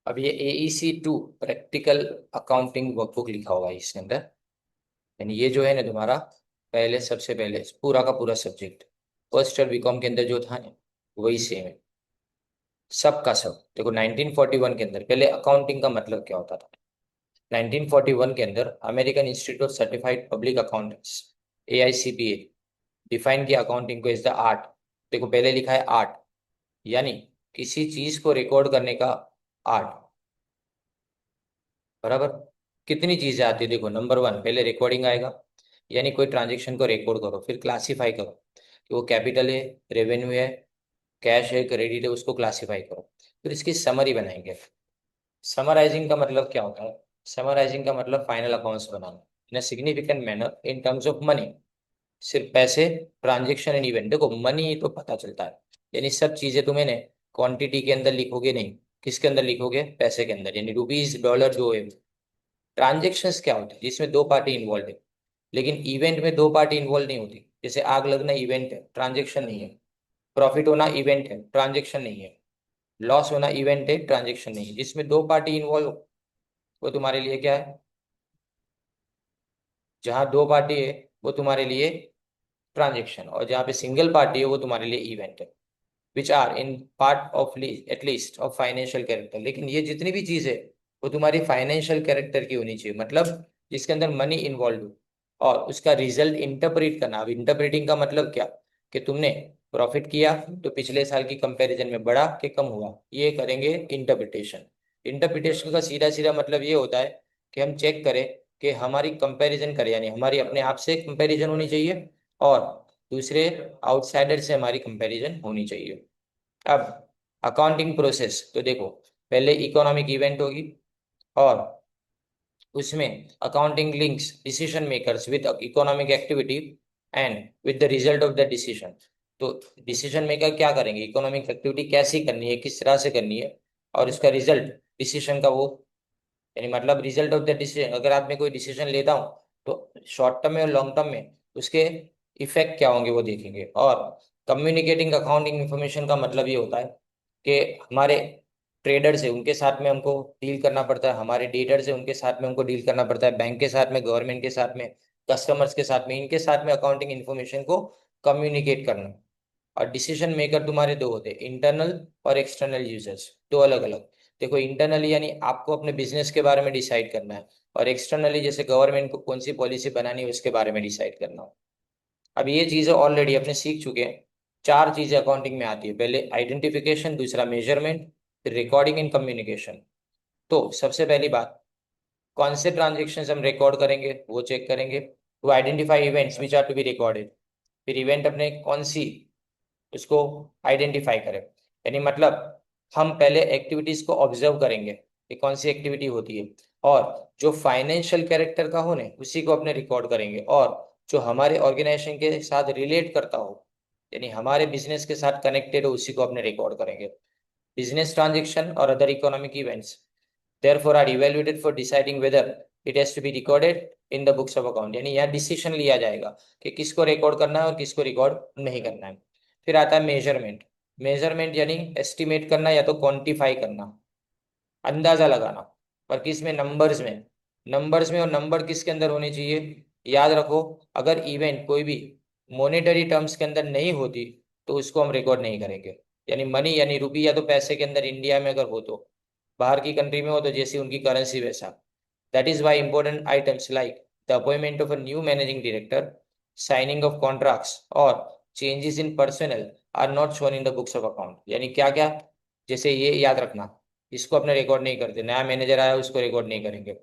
अब ये AEC 2 practical accounting workbook लिखा हुआ है इसके अंदर। यानी ये जो है ना तुम्हारा पहले, सबसे पहले पूरा का पूरा सब्जेक्ट फर्स्ट ईयर बीकॉम के अंदर जो था ना, वही सेम है सब का सब। देखो 1941 के अंदर पहले अकाउंटिंग का मतलब क्या होता था। 1941 के अंदर American institute of certified public accountants, AICPA, define किया अकाउंटिंग को इज द आर्ट। देखो पहले लिखा है आर्ट, यानी किसी चीज को रिकॉर्ड करने का आर्ट। बराबर। कितनी चीजें आती है देखो, नंबर वन पहले रिकॉर्डिंग आएगा, यानी कोई ट्रांजेक्शन को रिकॉर्ड करो, फिर क्लासीफाई करो कि वो कैपिटल है, रेवेन्यू है, कैश है, क्रेडिट है, उसको क्लासीफाई करो। फिर इसकी समरी बनाएंगे। समराइजिंग का मतलब क्या होता है? समराइजिंग का मतलब final accounts banana in significant manner in terms of money. सिर्फ पैसे, ट्रांजेक्शन एंड इवेंट। देखो मनी तो पता चलता है, यानी सब चीजें तुम्हें ने क्वांटिटी के अंदर लिखोगे नहीं, किसके अंदर लिखोगे? पैसे के अंदर, यानी रुपीज डॉलर जो है। ट्रांजेक्शन्स क्या होते हैं? जिसमें दो पार्टी इन्वॉल्व है। लेकिन इवेंट में दो पार्टी इन्वॉल्व नहीं होती। जैसे आग लगना इवेंट है, ट्रांजेक्शन नहीं है। प्रॉफिट होना इवेंट है, ट्रांजेक्शन नहीं है। लॉस होना इवेंट है, ट्रांजेक्शन नहीं है। जिसमें दो पार्टी इन्वॉल्व हो, वो तुम्हारे लिए क्या है? जहां दो पार्टी है वो तुम्हारे लिए ट्रांजेक्शन, और जहां पे सिंगल पार्टी है वो तुम्हारे लिए इवेंट है। Which are in part of at least of financial character. लेकिन ये जितनी भी चीज है वो तुम्हारी फाइनेंशियल कैरेक्टर की होनी चाहिए, मतलब जिसके अंदर मनी इन्वॉल्व हो, और उसका रिजल्ट इंटरप्रेट करना। अब इंटरप्रेटिंग का मतलब क्या? कि तुमने प्रॉफिट किया तो पिछले साल की कंपैरिजन में बढ़ा कि कम हुआ, ये करेंगे इंटरप्रिटेशन। इंटरप्रिटेशन का सीधा सीधा मतलब ये होता है कि हम चेक करें कि हमारी कंपैरिजन करें, यानी हमारी अपने आप से कंपैरिजन होनी चाहिए, और दूसरे आउटसाइडर से हमारी कंपैरिजन होनी चाहिए। अब अकाउंटिंग प्रोसेस तो देखो, पहले इकोनॉमिक इवेंट होगी, और उसमें accounting links decision makers with economic activity and with the result of the decision. तो डिसीजन मेकर क्या करेंगे? इकोनॉमिक एक्टिविटी कैसी करनी है, किस तरह से करनी है, और उसका रिजल्ट डिसीजन का वो, यानी मतलब रिजल्ट ऑफ द डिसीजन। अगर आप मैं कोई डिसीजन लेता हूँ तो शॉर्ट टर्म में और लॉन्ग टर्म में उसके इफेक्ट क्या होंगे वो देखेंगे। और कम्युनिकेटिंग अकाउंटिंग इंफॉर्मेशन का मतलब ये होता है कि हमारे ट्रेडर से उनके साथ में हमको डील करना पड़ता है, हमारे डेटर से उनके साथ में हमको डील करना पड़ता है, बैंक के साथ में, गवर्नमेंट के साथ में, कस्टमर्स के साथ में, इनके साथ में अकाउंटिंग इन्फॉर्मेशन को कम्युनिकेट करना। और डिसीजन मेकर तुम्हारे दो होते हैं, इंटरनल और एक्सटर्नल यूजर्स, दो अलग अलग। देखो इंटरनली यानी आपको अपने बिजनेस के बारे में डिसाइड करना है, और एक्सटर्नली जैसे गवर्नमेंट को कौन सी पॉलिसी बनानी है उसके बारे में डिसाइड करना हो। अब ये चीजें ऑलरेडी अपने सीख चुके हैं। चार चीजें अकाउंटिंग में आती है, पहले आइडेंटिफिकेशन, दूसरा मेजरमेंट, फिर रिकॉर्डिंग एंड कम्युनिकेशन। तो सबसे पहली बात, कौन से ट्रांजेक्शन हम रिकॉर्ड करेंगे वो चेक करेंगे। To identify events which are to be recorded. फिर इवेंट अपने कौन सी, उसको आइडेंटिफाई करें। यानी मतलब हम पहले एक्टिविटीज को ऑब्जर्व करेंगे कि कौन सी एक्टिविटी होती है, और जो फाइनेंशियल कैरेक्टर का हो ना उसी को अपने रिकॉर्ड करेंगे, और जो हमारे ऑर्गेनाइजेशन के साथ रिलेट करता हो, यानी हमारे बिजनेस के साथ कनेक्टेड हो, उसी को अपने रिकॉर्ड करेंगे। बिजनेस ट्रांजेक्शन और other economic events therefore are evaluated for deciding whether it has to be recorded in the books of account। यानी यहाँ डिसीजन लिया जाएगा कि किसको रिकॉर्ड करना है और किसको रिकॉर्ड नहीं करना है। फिर आता है मेजरमेंट। मेजरमेंट यानी एस्टिमेट करना या तो क्वांटिफाई करना, अंदाजा लगाना। पर किस में? नंबर्स में। नंबर्स में, और नंबर किसके अंदर होने चाहिए? याद रखो, अगर इवेंट कोई भी मॉनेटरी टर्म्स के अंदर नहीं होती तो उसको हम रिकॉर्ड नहीं करेंगे। यानी मनी यानी रुपी या तो पैसे के अंदर इंडिया में अगर हो तो, बाहर की कंट्री में हो तो जैसी उनकी करेंसी वैसा। That is why important items like the appointment of a new managing director, signing of contracts और changes in personnel are not shown in the books of account. यानी क्या क्या? जैसे ये याद रखना, इसको अपने रिकॉर्ड नहीं करते। नया मैनेजर आया उसको रिकॉर्ड नहीं करेंगे,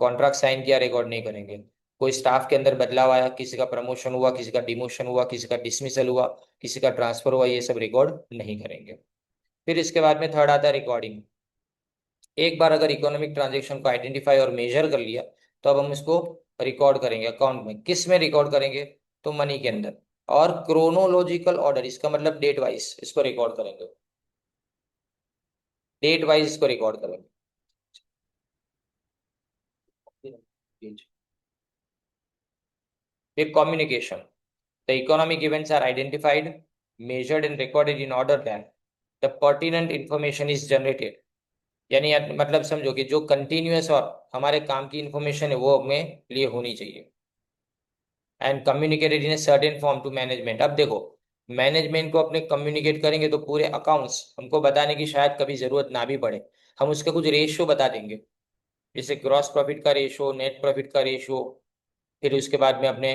कॉन्ट्रैक्ट साइन किया रिकॉर्ड नहीं करेंगे, कोई स्टाफ के अंदर बदलाव आया, किसी का प्रमोशन हुआ, किसी का डिमोशन हुआ, किसी का डिसमिसल हुआ, किसी का ट्रांसफर हुआ, ये सब रिकॉर्ड नहीं करेंगे। फिर इसके बाद में थर्ड आता है रिकॉर्डिंग। एक बार अगर इकोनॉमिक ट्रांजेक्शन को आइडेंटिफाई और मेजर कर लिया तो अब हम इसको रिकॉर्ड करेंगे अकाउंट में। किस में रिकॉर्ड करेंगे? तो मनी के अंदर। और क्रोनोलॉजिकल ऑर्डर, इसका मतलब डेट वाइज इसको रिकॉर्ड करेंगे, डेट वाइज इसको रिकॉर्ड करेंगे। फिर communication. The economic events are identified, measured, and recorded in order that the pertinent information is generated यानी मतलब समझो कि जो कंटिन्यूअस और हमारे काम की इंफॉर्मेशन है वो हमें लिए होनी चाहिए। And communicated in a certain form to management. अब देखो, मैनेजमेंट को अपने कम्युनिकेट करेंगे तो पूरे अकाउंट्स हमको बताने की शायद कभी जरूरत ना भी पड़े। हम उसका कुछ रेशियो बता देंगे, जैसे ग्रॉस प्रॉफिट का रेशियो, नेट प्रॉफिट का रेशियो, फिर उसके बाद में अपने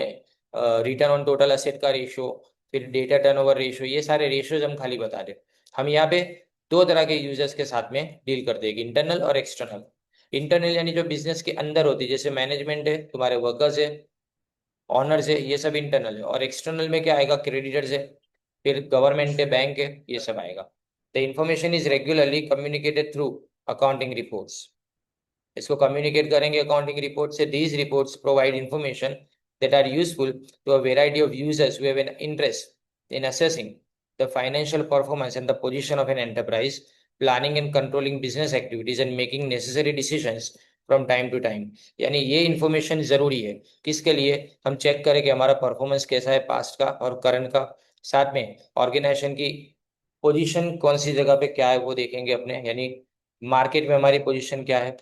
रिटर्न ऑन टोटल असेट का रेशियो, फिर डेटा टर्नओवर रेशियो, ये सारे रेशियोज हम खाली बता दें। हम यहाँ पे दो तरह के यूजर्स के साथ में डील कर देंगे, इंटरनल और एक्सटर्नल। इंटरनल यानी जो बिजनेस के अंदर होती है, जैसे मैनेजमेंट है, तुम्हारे वर्कर्स है, ऑनर्स है, ये सब इंटरनल है। और एक्सटर्नल में क्या आएगा, क्रेडिटर्स है, फिर गवर्नमेंट है, बैंक है, ये सब आएगा। The information is regularly communicated through accounting reports. इसको कम्युनिकेट करेंगे अकाउंटिंग रिपोर्ट से। These reports provide information that are useful to a variety of users who have an interest in assessing the financial performance and the position of an enterprise, planning and controlling business activities and making necessary decisions from time to time। यानी ये information जरूरी है किसके लिए, हम check करें कि हमारा परफॉर्मेंस कैसा है पास्ट का और करंट का, साथ में ऑर्गेनाइजेशन की पोजीशन कौन सी जगह पे क्या है वो देखेंगे अपने, यानी मार्केट में हमारी पोजीशन क्या है।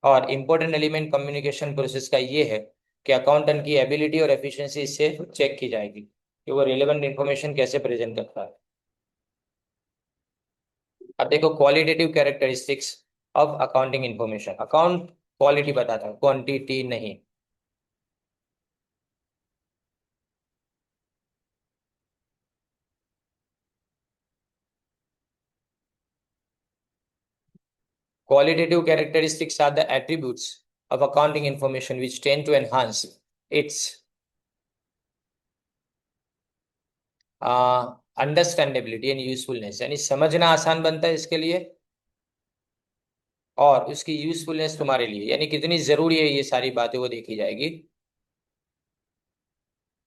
और इम्पोर्टेंट एलिमेंट कम्युनिकेशन प्रोसेस का ये है कि अकाउंटेंट की एबिलिटी और एफिशिएंसी इससे चेक की जाएगी कि वो रिलेवेंट इन्फॉर्मेशन कैसे प्रेजेंट करता है। अब देखो, qualitative characteristics of accounting information. Account quality बताता है, क्वांटिटी नहीं। Qualitative characteristics are the attributes of accounting information which tend to enhance its understandability and usefulness. यानी समझना आसान बनता है इसके लिए, और उसकी यूजफुलनेस तुम्हारे लिए, यानी कितनी जरूरी है ये सारी बातें वो देखी जाएगी।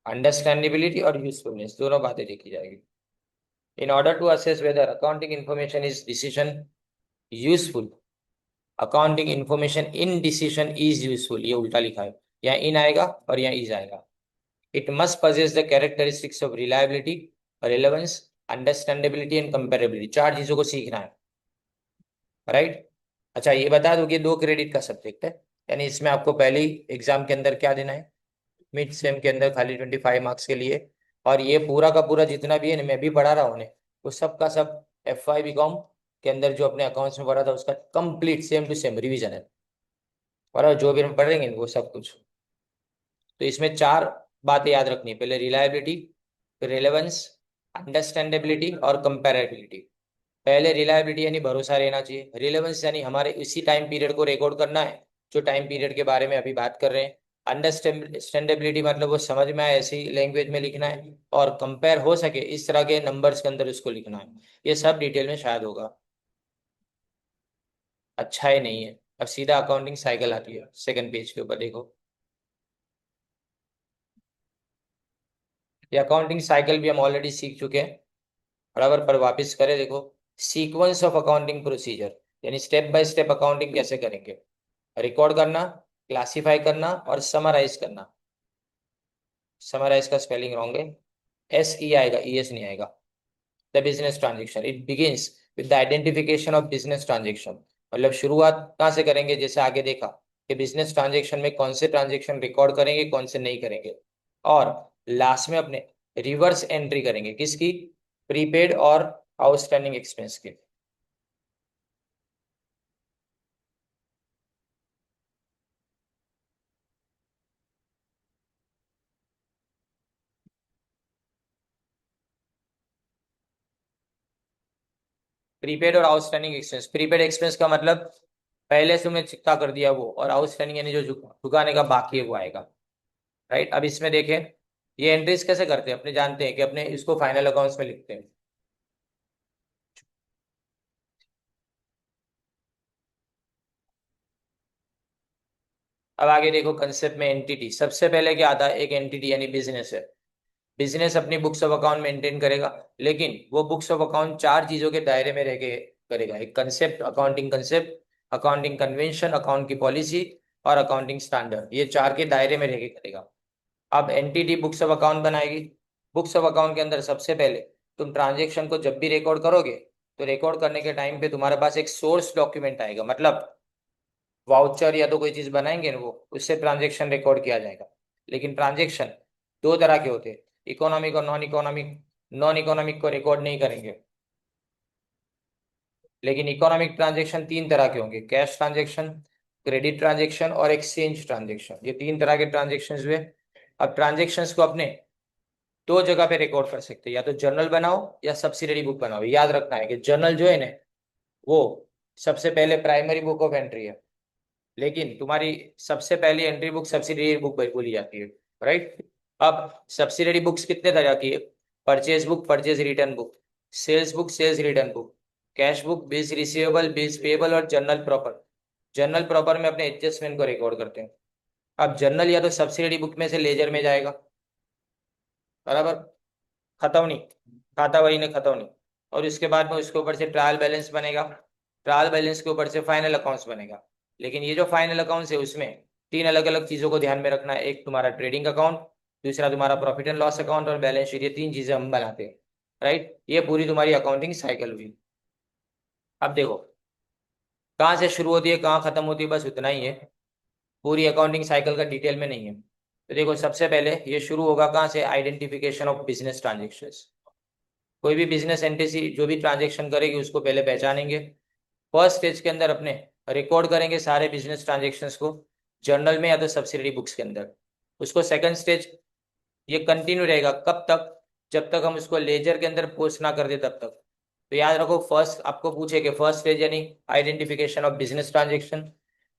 अंडरस्टैंडेबिलिटी और यूजफुलनेस दोनों बातें देखी जाएगी। In order to assess whether accounting information is decision useful, accounting information in decision is useful, ये उल्टा लिखा है, यहाँ इन आएगा और यहाँ इज आएगा। It must possess the characteristics of reliability, relevance, understandability and comparability. चार चीजों को सीखना है, राइट। अच्छा, ये बता दो कि 2 क्रेडिट का सब्जेक्ट है, यानी इसमें आपको पहली एग्जाम के अंदर क्या देना है, मिड सेम के अंदर खाली 25 मार्क्स के लिए। और ये पूरा का पूरा जितना भी है ना, मैं भी पढ़ा रहा हूँ उन्हें, वो सब का सब FY BCom के अंदर जो अपने अकाउंट्स में पढ़ा था उसका complete same to same revision है, और जो भी हम पढ़ेंगे वो सब कुछ। तो इसमें चार बातें याद रखनी है, पहले रिलायबिलिटी, फिर रिलेवेंस, अंडरस्टैंडेबिलिटी और कंपेरेबिलिटी। पहले रिलायबिलिटी यानी भरोसा रहना चाहिए, रिलेवेंस यानी हमारे इसी टाइम पीरियड को रिकॉर्ड करना है जो टाइम पीरियड के बारे में अभी बात कर रहे हैं। अंडरस्टैंडेबिलिटी मतलब वो समझ में आए ऐसी लैंग्वेज में लिखना है, और कंपेयर हो सके इस तरह के नंबर्स के अंदर उसको लिखना है। ये सब डिटेल में शायद होगा। अच्छा ही नहीं है। अब सीधा अकाउंटिंग साइकिल आती है, सेकंड पेज के ऊपर देखो। ये अकाउंटिंग साइकिल भी हम ऑलरेडी सीख चुके हैं, बराबर, पर वापस करें देखो। सीक्वेंस ऑफ अकाउंटिंग प्रोसीजर, यानी स्टेप बाय स्टेप अकाउंटिंग कैसे करेंगे, रिकॉर्ड करना, क्लासिफाई करना और समराइज करना। समराइज का स्पेलिंग रॉन्ग है, SE आएगा, ES नहीं आएगा। The business transaction, it begins with the identification of business transaction. मतलब शुरुआत कहाँ से करेंगे, जैसे आगे देखा कि बिजनेस ट्रांजेक्शन में कौन से ट्रांजेक्शन रिकॉर्ड करेंगे, कौन से नहीं करेंगे। और लास्ट में अपने रिवर्स एंट्री करेंगे किसकी, प्रीपेड और आउटस्टैंडिंग एक्सपेंस की। प्रीपेड और आउटस्टैंडिंग एक्सपेंस, प्रीपेड एक्सपेंस का मतलब पहले से तुमने चिपका कर दिया वो, और आउटस्टैंडिंग यानी जो चुकाने का बाकी है वो आएगा, राइट। अब इसमें देखें ये एंट्रीज कैसे करते हैं, अपने जानते हैं कि अपने इसको फाइनल अकाउंट्स में लिखते हैं। अब आगे देखो, कंसेप्ट में एंटिटी, सबसे पहले क्या आता है, एक एंटिटी यानी बिजनेस है। बिजनेस अपनी बुक्स ऑफ अकाउंट मेंटेन करेगा, लेकिन वो बुक्स ऑफ अकाउंट चार चीजों के दायरे में रह के करेगा। एक concept, accounting concept, accounting convention, account की पॉलिसी और अकाउंटिंग स्टैंडर्ड, ये चार के दायरे में रह के करेगा। अब एंटिटी बुक्स ऑफ अकाउंट बनाएगी। बुक्स ऑफ अकाउंट के अंदर सबसे पहले तुम ट्रांजेक्शन को जब भी रिकॉर्ड करोगे तो रिकॉर्ड करने के टाइम पे तुम्हारे पास एक सोर्स डॉक्यूमेंट आएगा, मतलब वाउचर या तो कोई चीज बनाएंगे ना वो, उससे ट्रांजेक्शन रिकॉर्ड किया जाएगा। लेकिन ट्रांजेक्शन दो तरह के होते हैं, इकोनॉमिक और नॉन इकोनॉमिक। नॉन इकोनॉमिक को रिकॉर्ड नहीं करेंगे, लेकिन इकोनॉमिक ट्रांजेक्शन तीन तरह के होंगे, कैश ट्रांजेक्शन, क्रेडिट ट्रांजेक्शन और एक्सचेंज ट्रांजेक्शन। ये तीन तरह के ट्रांजेक्शन हुए। अब ट्रांजेक्शन्स को अपने दो जगह पे रिकॉर्ड कर सकते हैं, या तो जर्नल बनाओ या सब्सिडरी बुक बनाओ। याद रखना है कि जर्नल जो है ना, वो सबसे पहले प्राइमरी बुक ऑफ एंट्री है, लेकिन तुम्हारी सबसे पहली एंट्री बुक सब्सिडरी बुक बोली जाती है, राइट। अब सब्सिडरी बुक्स कितने तरह की है? Purchase book, purchase return book, sales book, sales return book, cash book, bills receivable, bills payable और जर्नल प्रॉपर। जर्नल प्रॉपर में अपने एडजस्टमेंट को रिकॉर्ड करते हैं। अब जर्नल या तो सब्सिडरी बुक में से लेजर में जाएगा, बराबर, खतौनी, खाता वही ने खतौनी। और उसके बाद में उसके ऊपर से ट्रायल बैलेंस बनेगा, ट्रायल बैलेंस के ऊपर से फाइनल अकाउंट्स बनेगा। लेकिन ये जो फाइनल अकाउंट्स है उसमें तीन अलग अलग चीजों को ध्यान में रखना है। एक तुम्हारा ट्रेडिंग अकाउंट, दूसरा तुम्हारा प्रॉफिट एंड लॉस अकाउंट और बैलेंस शीट। ये तीन चीजें हम बनाते हैं, राइट। ये पूरी तुम्हारी अकाउंटिंग साइकिल हुई। अब देखो कहाँ से शुरू होती है कहाँ खत्म होती है, बस उतना ही है। पूरी अकाउंटिंग साइकिल का डिटेल में नहीं है। तो देखो सबसे पहले ये शुरू होगा कहाँ से, आइडेंटिफिकेशन ऑफ बिजनेस ट्रांजेक्शंस। कोई भी बिजनेस एंटिटी जो भी ट्रांजेक्शन करेगी उसको पहले पहचानेंगे। फर्स्ट स्टेज के अंदर अपने रिकॉर्ड करेंगे सारे बिजनेस ट्रांजेक्शन्स को, जर्नल में या तो सब्सिडरी बुक्स के अंदर। उसको सेकंड स्टेज ये कंटिन्यू रहेगा, कब तक? जब तक हम उसको लेजर के अंदर पोस्ट ना कर दे तब तक। तो याद रखो, फर्स्ट आपको पूछे कि फर्स्ट स्टेज यानी आइडेंटिफिकेशन ऑफ बिजनेस ट्रांजेक्शन।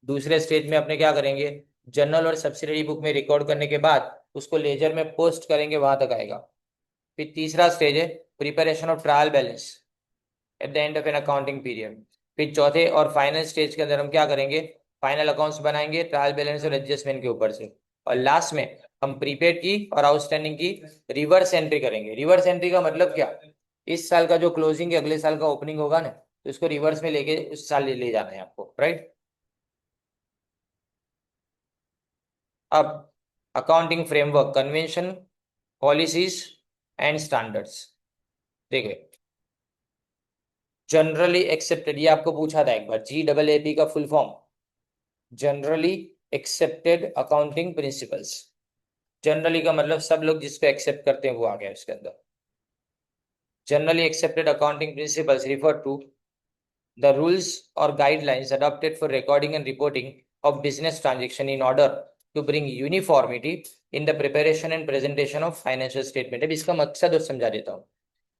दूसरे स्टेज में अपने क्या करेंगे, जर्नल और सब्सिडरी बुक में रिकॉर्ड करने के बाद उसको लेजर में पोस्ट करेंगे, वहां तक आएगा। फिर तीसरा स्टेज है preparation of trial balance at the end of an accounting period. फिर चौथे और फाइनल स्टेज के अंदर हम क्या करेंगे, फाइनल अकाउंट्स बनाएंगे ट्रायल बैलेंस और एडजस्टमेंट के ऊपर से। और लास्ट में हम प्रीपेड की और आउटस्टैंडिंग की रिवर्स एंट्री करेंगे। रिवर्स एंट्री का मतलब क्या, इस साल का जो क्लोजिंग है अगले साल का ओपनिंग होगा ना, तो उसको रिवर्स में लेके उस साल ले जाना है आपको, राइट। अब accounting framework, convention, policies and standards. देखिए जनरली एक्सेप्टेड, ये आपको पूछा था एक बार, GAAP का full form generally accepted accounting principles. Generally का मतलब सब लोग जिसको एक्सेप्ट करते हैं वो आ गया इसके अंदर। Generally accepted accounting principles refer to the rules और guidelines adopted for recording and reporting of business transaction in order to bring uniformity in the preparation and presentation of financial statement. अब इसका मकसद और समझा देता हूँ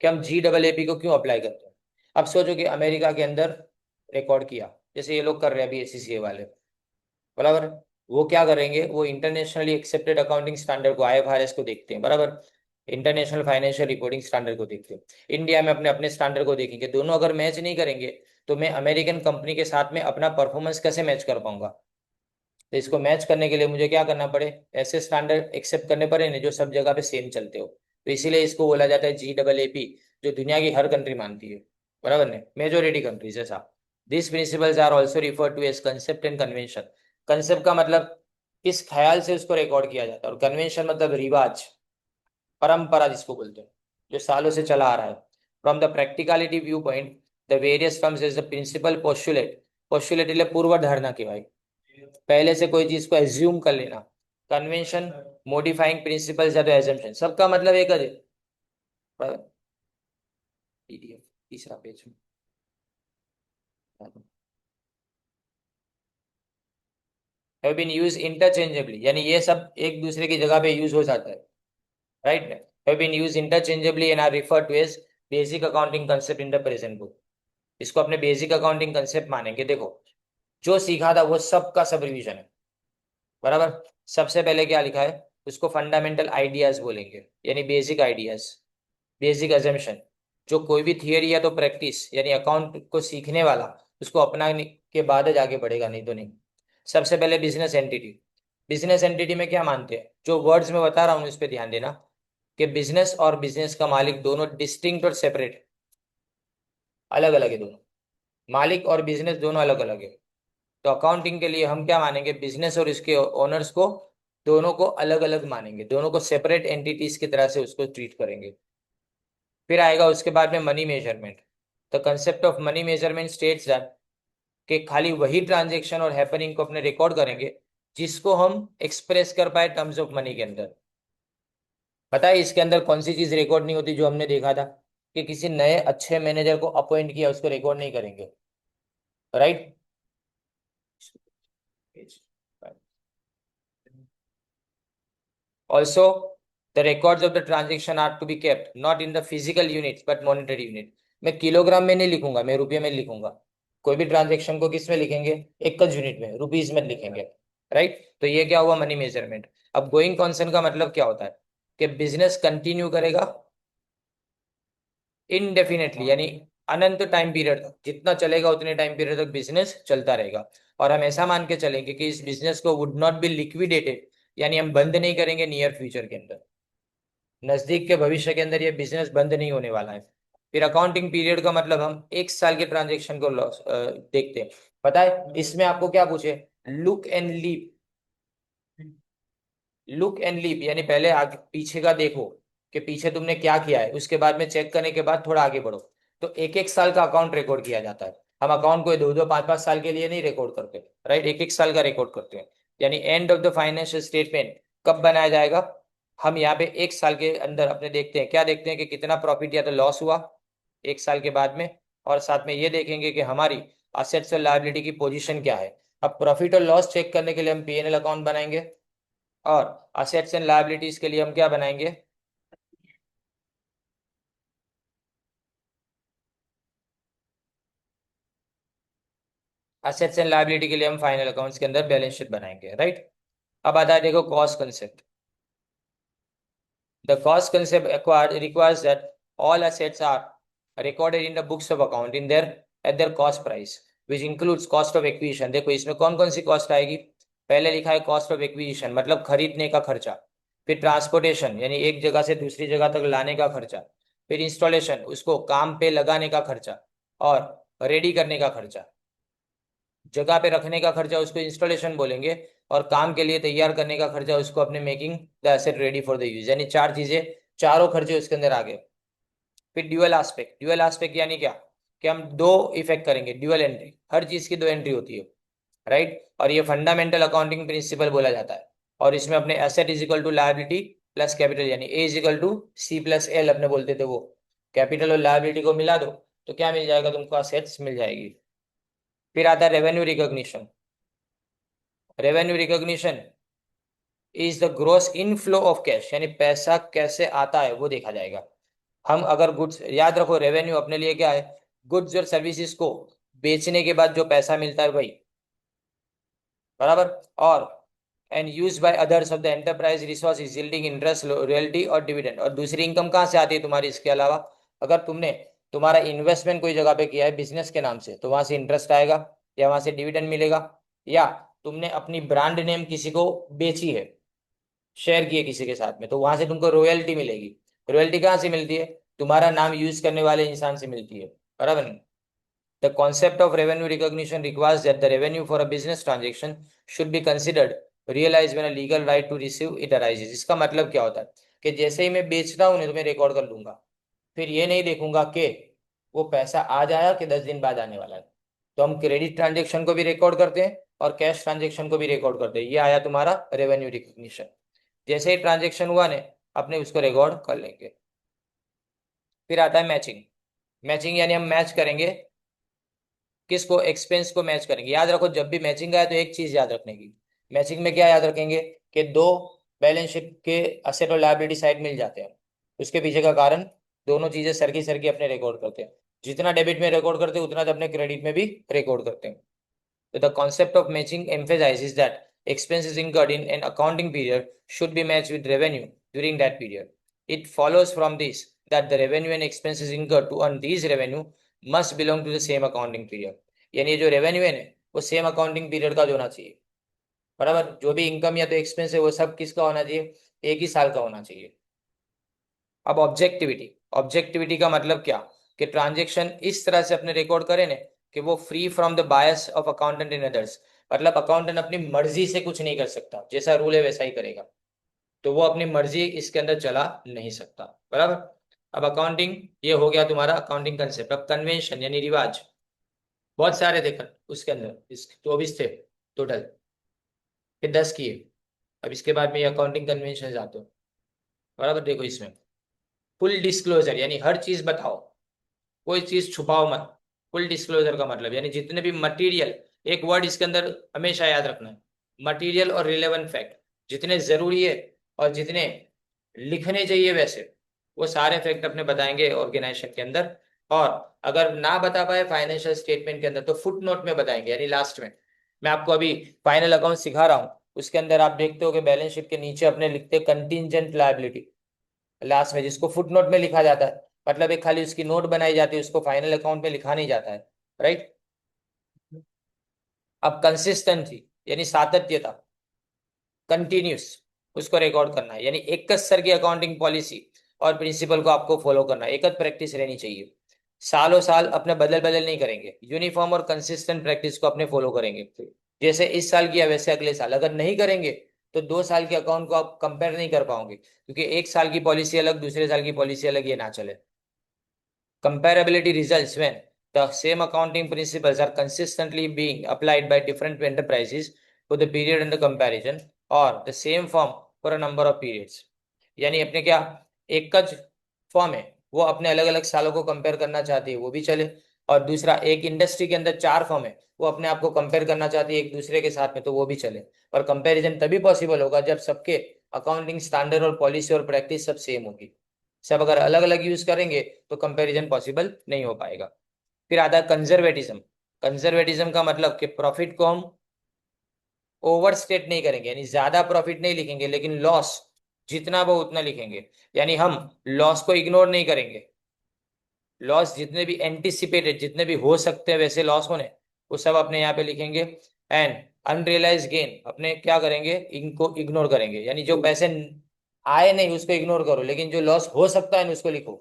कि हम GAAP को क्यों अप्लाई करते हैं। अब सोचो कि अमेरिका के अंदर रिकॉर्ड किया, जैसे ये लोग कर रहे हैं अभी ACCA वाले, बराबर। वो क्या करेंगे, वो इंटरनेशनली एक्सेप्टेड अकाउंटिंग स्टैंडर्ड को, IFRS को देखते हैं, बराबर। इंटरनेशनल फाइनेंशियल रिपोर्टिंग स्टैंडर्ड को देखते हैं। इंडिया में अपने अपने स्टैंडर्ड को देखेंगे, दोनों अगर मैच नहीं करेंगे तो मैं अमेरिकन कंपनी के साथ में अपना परफॉर्मेंस कैसे मैच कर पाऊंगा। तो इसको मैच करने के लिए मुझे क्या करना पड़े, ऐसे स्टैंडर्ड एक्सेप्ट करने पड़े ना जो सब जगह पे सेम चलते हो। तो इसीलिए इसको बोला जाता है GAAP, जो दुनिया की हर कंट्री मानती है, बराबर ने, मेजोरिटी कंट्रीज है साहब। This principles are also refer to as concept and convention. Concept का मतलब किस ख्याल से उसको रिकॉर्ड किया जाता है, और कन्वेंशन मतलब रिवाज, परंपरा जिसको बोलते हैं, जो सालों से चला आ रहा है। From the practicality view point the various terms is the principal postulate. Postulate એટલે પૂર્વ ધારણા કહેવાય, पहले से कोई चीज को एज्यूम कर लेना। कन्वेंशन मॉडिफाइंग प्रिंसिपल्स या तो एजम्पशन, सबका मतलब एक है। PDF तीसरा page have been use interchangeably, यानी ये सब एक दूसरे की जगह पे यूज हो जाता है, right. Have been use interchangeably and are refer to as basic accounting concept in the present book. इसको अपने बेसिक अकाउंटिंग कंसेप्ट मानेंगे। देखो जो सीखा था वो सबका सब रिवीजन है, बराबर। सबसे पहले क्या लिखा है, उसको फंडामेंटल आइडियाज बोलेंगे, यानी बेसिक आइडियाज, बेसिक अजम्पशन। जो कोई भी थियरी या तो प्रैक्टिस यानी अकाउंट को सीखने वाला उसको अपनाने के बाद जाके बढ़ेगा, नहीं तो नहीं। सबसे पहले बिजनेस एंटिटी। बिजनेस एंटिटी में क्या मानते हैं, जो वर्ड्स में बता रहा हूँ उस पर ध्यान देना, कि बिजनेस और बिजनेस का मालिक दोनों डिस्टिंक्ट और सेपरेट, अलग अलग है दोनों। मालिक और बिजनेस दोनों अलग अलग है। तो अकाउंटिंग के लिए हम क्या मानेंगे, बिजनेस और इसके ओनर्स को दोनों को अलग अलग मानेंगे, दोनों को सेपरेट एंटिटीज की तरह से उसको ट्रीट करेंगे। फिर आएगा उसके बाद में money measurement. The concept of money measurement states that कि खाली वही ट्रांजेक्शन और हैपनिंग को अपने रिकॉर्ड करेंगे जिसको हम एक्सप्रेस कर पाए टर्म्स ऑफ मनी के अंदर। पता है इसके अंदर कौन सी चीज रिकॉर्ड नहीं होती, जो हमने देखा था कि किसी नए अच्छे मैनेजर को अपॉइंट किया उसको रिकॉर्ड नहीं करेंगे, right. Also the records of the transaction are to be kept not in the physical units but monetary unit. मैं किलोग्राम में नहीं लिखूंगा, मैं रुपये में लिखूंगा। कोई भी ट्रांजेक्शन को किस में लिखेंगे, एक यूनिट में, रुपीज में लिखेंगे, राइट। तो ये क्या हुआ, मनी मेजरमेंट। अब गोइंग कॉन्सर्न का मतलब क्या होता है कि बिजनेस कंटिन्यू करेगा इनडेफिनेटली, यानी अनंत टाइम पीरियड तक, जितना चलेगा उतने टाइम पीरियड तक बिजनेस चलता रहेगा। और हम ऐसा मान के चलेंगे कि इस बिजनेस को वुड नॉट बी लिक्विडेटेड, यानी हम बंद नहीं करेंगे नियर फ्यूचर के अंदर, नजदीक के भविष्य के अंदर ये बिजनेस बंद नहीं होने वाला है। फिर अकाउंटिंग पीरियड का मतलब हम एक साल के ट्रांजेक्शन को देखते हैं। पता है इसमें आपको क्या पूछे, look and leap. Look and leap यानी पहले आगे पीछे का देखो कि पीछे तुमने क्या किया है, उसके बाद में चेक करने के बाद थोड़ा आगे बढ़ो। तो एक एक साल का अकाउंट रिकॉर्ड किया जाता है। हम अकाउंट को दो दो पांच पांच साल के लिए नहीं रिकॉर्ड करते, राइट, एक एक साल का रिकॉर्ड करते हैं। यानी end of the financial statement कब बनाया जाएगा, हम यहाँ पे एक साल के अंदर अपने देखते हैं, क्या देखते हैं कि कितना प्रॉफिट या तो लॉस हुआ एक साल के बाद में, और साथ में ये देखेंगे कि हमारी असेट्स और लायबिलिटी की पोजीशन क्या है। अब प्रॉफिट और लॉस चेक करने के लिए हम पीएनएल अकाउंट बनाएंगे, और असेट्स एंड लायबिलिटीज के लिए हम क्या बनाएंगे, असेट्स एंड लायबिलिटी के लिए हम फाइनल अकाउंट्स के अंदर बैलेंस शीट बनाएंगे, राइट। अब आता है देखो cost concept. The cost concept requires that all assets are recorded in the books of account in their at their cost price which includes cost of acquisition। देखो इसमें कौन कौन सी कॉस्ट आएगी, पहले लिखा है कॉस्ट ऑफ एक्विजिशन मतलब खरीदने का खर्चा, फिर ट्रांसपोर्टेशन यानी एक जगह से दूसरी जगह तक लाने का खर्चा, फिर इंस्टॉलेशन उसको काम पे लगाने का खर्चा, और रेडी करने का खर्चा, जगह पे रखने का खर्चा उसको इंस्टॉलेशन बोलेंगे, और काम के लिए तैयार करने का खर्चा उसको अपने making the asset ready for the use. यानी चार चीजें, चारों खर्चे उसके अंदर आ गए। फिर ड्यूअल एस्पेक्ट, ड्यूअल एस्पेक्ट यानी क्या, कि हम दो इफेक्ट करेंगे, ड्यूअल एंट्री, हर चीज की दो एंट्री होती है, राइट। और ये फंडामेंटल अकाउंटिंग प्रिंसिपल बोला जाता है। और इसमें अपने asset is equal to liability plus capital, यानी A is equal to C plus L अपने बोलते थे वो, कैपिटल और लायबिलिटी को मिला दो तो क्या मिल जाएगा तुमको, असेट्स मिल जाएगी। फिर आता है revenue recognition. Revenue recognition is the gross inflow of cash, यानी पैसा कैसे आता है वो देखा जाएगा। हम अगर गुड्स, याद रखो रेवेन्यू अपने लिए क्या है, गुड्स और सर्विसेज को बेचने के बाद जो पैसा मिलता है वही, बराबर। और and use by others of the enterprise resources yielding interest royalty और डिविडेंड। और दूसरी इनकम कहाँ से आती है तुम्हारी इसके अलावा, अगर तुमने तुम्हारा इन्वेस्टमेंट कोई जगह पे किया है बिजनेस के नाम से तो वहां से इंटरेस्ट आएगा, या वहां से डिविडेंड मिलेगा, या तुमने अपनी ब्रांड नेम किसी को बेची है, शेयर किए किसी के साथ में, तो वहां से तुमको रॉयल्टी मिलेगी। रॉयल्टी कहाँ से मिलती है, तुम्हारा नाम यूज करने वाले इंसान से मिलती है, बराबर। The concept of revenue recognition requires that the revenue for a business transaction should be considered realized when a legal right to receive it arises। इसका मतलब क्या होता है कि जैसे ही मैं बेच रहा हूँ तो मैं रिकॉर्ड कर लूंगा, फिर ये नहीं देखूंगा कि वो पैसा आज आया कि 10 दिन बाद आने वाला है। तो हम क्रेडिट ट्रांजेक्शन को भी रिकॉर्ड करते हैं और कैश ट्रांजेक्शन को भी रिकॉर्ड करते हैं। ये आया तुम्हारा रेवेन्यू रिकॉग्निशन। जैसे ही ट्रांजेक्शन हुआ ने अपने उसको रिकॉर्ड कर लेंगे। फिर आता है मैचिंग। मैचिंग यानी हम मैच करेंगे, किसको, एक्सपेंस को मैच करेंगे। याद रखो जब भी मैचिंग आए तो एक चीज याद रखने की, मैचिंग में क्या याद रखेंगे कि दो बैलेंस शीट के असेट और लायबिलिटी साइड मिल जाते हैं। उसके पीछे का कारण, दोनों चीजें सर की अपने रिकॉर्ड करते हैं। जितना डेबिट में रिकॉर्ड करते हैं उतना तो अपने क्रेडिट में भी रिकॉर्ड करते हैं। तो the concept of matching emphasizes that expenses incurred in an accounting period should be matched with revenue during that period. It follows from this that the revenue and expenses incurred to earn these revenue must belong to the same accounting period। यानी ये जो revenue है ना वो same accounting period का जो होना चाहिए, बराबर। जो भी इनकम या तो एक्सपेंस है वो सब किसका होना चाहिए, एक ही साल का होना चाहिए। अब ऑब्जेक्टिविटी, ऑब्जेक्टिविटी का मतलब क्या, कि ट्रांजेक्शन इस तरह से अपने रिकॉर्ड करें ना कि वो free from the bias of accountant in others. मतलब अकाउंटेंट अपनी मर्जी से कुछ नहीं कर सकता, जैसा रूल है वैसा ही करेगा, तो वो अपनी मर्जी इसके अंदर चला नहीं सकता, बराबर। अब अकाउंटिंग ये हो गया तुम्हारा अकाउंटिंग कंसेप्ट। अब कन्वेंशन यानी रिवाज, बहुत सारे थे उसके अंदर, इस 24 थे टोटल, फिर 10 किए। अब इसके बाद में ये अकाउंटिंग कन्वेंशन आते हो, बराबर। देखो इसमें फुल डिस्क्लोजर यानी हर चीज बताओ, कोई चीज छुपाओ मत। फुल डिस्क्लोजर का मतलब यानी जितने भी मटेरियल, एक वर्ड इसके अंदर हमेशा याद रखना है, मटेरियल और रिलेवेंट फैक्ट, जितने जरूरी है और जितने लिखने चाहिए वैसे, वो सारे फैक्ट अपने बताएंगे ऑर्गेनाइजेशन के अंदर। और अगर ना बता पाए फाइनेंशियल स्टेटमेंट के अंदर तो फुट नोट में बताएंगे, यानी लास्ट में। मैं आपको अभी फाइनल अकाउंट सिखा रहा हूँ, उसके अंदर आप देखते हो कि बैलेंस शीट के नीचे अपने लिखते कंटीजेंट लायबिलिटी लास्ट में, जिसको फुट नोट में लिखा जाता है, मतलब एक खाली उसकी नोट बनाई जाती है, उसको फाइनल अकाउंट में लिखा नहीं जाता है, राइट। अब कंसिस्टेंसी यानी सातत्यता, कंटिन्यूस, उसको रिकॉर्ड करना है, यानी एक स्तर की अकाउंटिंग पॉलिसी और प्रिंसिपल को आपको फॉलो करना है, एक प्रैक्टिस रहनी चाहिए। सालों साल अपने बदल बदल नहीं करेंगे, यूनिफॉर्म और कंसिस्टेंट प्रैक्टिस को अपने फॉलो करेंगे। जैसे इस साल किया वैसे अगले साल, अगर नहीं करेंगे तो 2 साल के अकाउंट को आप कंपेयर नहीं कर पाओगे, क्योंकि एक साल की पॉलिसी अलग, दूसरे साल की पॉलिसी अलग, ये ना चले। Comparability results when the same accounting principles are consistently being applied by different enterprises for the period under comparison or the same firm for a number of periods। यानी अपने क्या, एक का फॉर्म है वो अपने अलग अलग सालों को कंपेयर करना चाहती है, वो भी चले। और दूसरा, एक इंडस्ट्री के अंदर 4 फर्म है, वो अपने आप को कंपेयर करना चाहती है एक दूसरे के साथ में, तो वो भी चले। और कंपैरिजन तभी पॉसिबल होगा जब सबके अकाउंटिंग स्टैंडर्ड और पॉलिसी और प्रैक्टिस सब सेम होगी। सब अगर अलग अलग यूज करेंगे तो कंपैरिजन पॉसिबल नहीं हो पाएगा। फिर आता है कंजर्वेटिज्म। कंजर्वेटिज्म का मतलब कि प्रॉफिट को हम ओवर स्टेट नहीं करेंगे, यानी ज्यादा प्रॉफिट नहीं लिखेंगे, लेकिन लॉस जितना वो उतना लिखेंगे। यानी हम लॉस को इग्नोर नहीं करेंगे, लॉस जितने भी एंटिसिपेटेड, जितने भी हो सकते हैं वैसे लॉस होने, वो सब अपने यहाँ पे लिखेंगे। एंड अनरियलाइज गेन अपने क्या करेंगे, इनको इग्नोर करेंगे, यानी जो पैसे आए नहीं उसको इग्नोर करो, लेकिन जो लॉस हो सकता है उसको लिखो।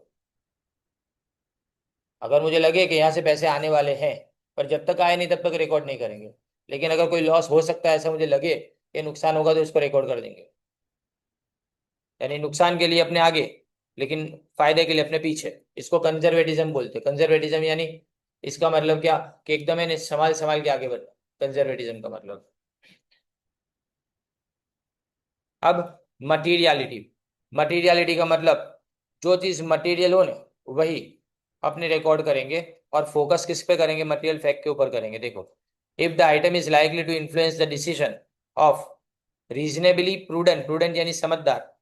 अगर मुझे लगे कि यहाँ से पैसे आने वाले हैं, पर जब तक आए नहीं तब तक रिकॉर्ड नहीं करेंगे, लेकिन अगर कोई लॉस हो सकता है ऐसा मुझे लगे कि नुकसान होगा तो उसको रिकॉर्ड कर देंगे। यानी नुकसान के लिए अपने आगे, लेकिन फायदे के लिए अपने पीछे, इसको कंजर्वेटिज्म बोलते हैं। कंजर्वेटिज्म यानी इसका मतलब क्या, कि एकदम है संभाल संभाल के आगे बढ़ना, कंजर्वेटिज्म का मतलब। अब मटीरियलिटी, मटीरियलिटी का मतलब जो चीज मटेरियल हो ना वही अपने रिकॉर्ड करेंगे, और फोकस किस पे करेंगे, मटेरियल फैक्ट के ऊपर करेंगे। देखो, if the item is likely to influence the decision of reasonably prudent, prudent यानी समझदार,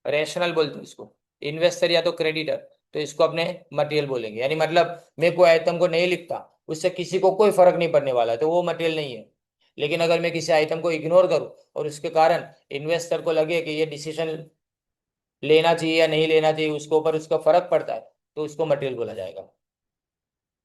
रैशनल बोलते हैं इसको, इन्वेस्टर या तो क्रेडिटर, तो इसको अपने मटेरियल बोलेंगे। यानी मतलब मैं कोई आइटम को नहीं लिखता, उससे किसी को कोई फर्क नहीं पड़ने वाला, तो वो मटेरियल नहीं है। लेकिन अगर मैं किसी आइटम को इग्नोर करूं और उसके कारण इन्वेस्टर को लगे कि ये डिसीजन लेना चाहिए या नहीं लेना चाहिए, उसके ऊपर उसका फर्क पड़ता है, तो उसको मटेरियल बोला जाएगा।